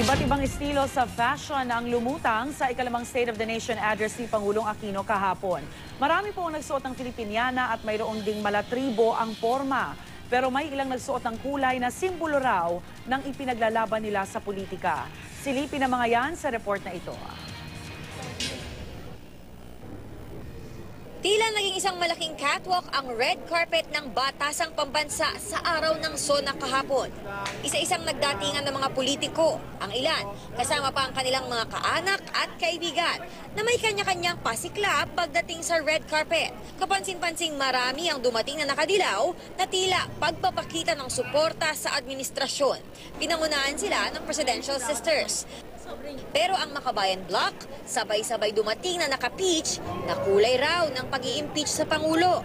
Iba't ibang estilo sa fashion ang lumutang sa ikalimang State of the Nation address ni Pangulong Aquino kahapon. Marami po ang nagsuot ng Filipiniana at mayroong ding malatribo ang forma. Pero may ilang nagsuot ng kulay na simbolo raw ng ipinaglalaban nila sa politika. Silipin ang mga yan sa report na ito. Tila naging isang malaking catwalk ang red carpet ng batasang pambansa sa araw ng SONA kahapon. Isa-isang nagdatingan ng mga politiko, ang ilan, kasama pa ang kanilang mga kaanak at kaibigan na may kanya-kanyang pasiklab pagdating sa red carpet. Kapansin-pansing marami ang dumating na nakadilaw na tila pagpapakita ng suporta sa administrasyon. Pinangunahan sila ng Presidential Sisters. Pero ang Makabayan Block, sabay-sabay dumating na naka-peach na kulay raw ng pag-i-impeach sa Pangulo.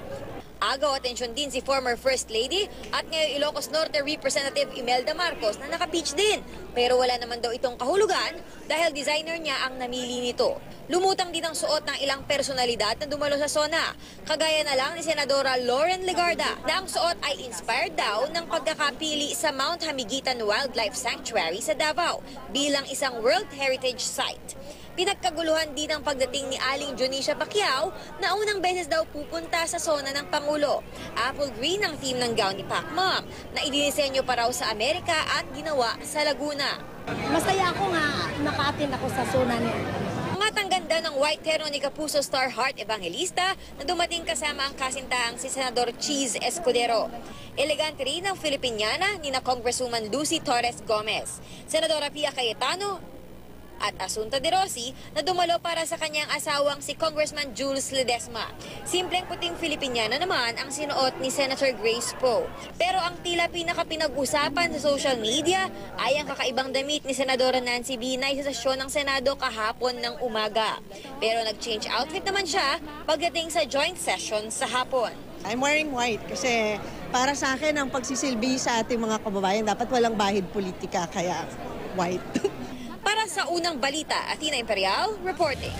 Agaw atensyon din si former First Lady at ngayon Ilocos Norte Representative Imelda Marcos na naka-peach din. Pero wala naman daw itong kahulugan dahil designer niya ang namili nito. Lumutang din ang suot ng ilang personalidad na dumalo sa SONA. Kagaya na lang ni Senadora Lauren Legarda na ang suot ay inspired daw ng pagkakapili sa Mount Hamiguitan Wildlife Sanctuary sa Davao bilang isang World Heritage Site. Pinagkaguluhan din ang pagdating ni Aling Jonicia Pacquiao na unang beses daw pupunta sa SONA ng Pangulo. Apple green ang theme ng gown ni Pacmam na idinisenyo pa raw sa Amerika at ginawa sa Laguna. Masaya ako nga naka-attend ako sa SONA niya. Ang ganda ng white hair ni Kapuso Star Heart Evangelista na dumating kasama ang kasintahang si Senador Cheese Escudero. Elegante rin ang Filipiniana ni na Congresswoman Lucy Torres Gomez, Senadora Pia Cayetano at Asunta de Rossi na dumalo para sa kanyang asawang si Congressman Jules Ledesma. Simpleng puting Filipiniana naman ang sinuot ni Senator Grace Poe. Pero ang tila pinaka-pinag-usapan sa social media ay ang kakaibang damit ni Senadora Nancy Binay sa sesyon ng Senado kahapon ng umaga. Pero nag-change outfit naman siya pagdating sa joint session sa hapon. I'm wearing white kasi para sa akin ang pagsisilbi sa ating mga kababayan dapat walang bahid politika kaya white. Para sa unang balita, Athena Imperial reporting.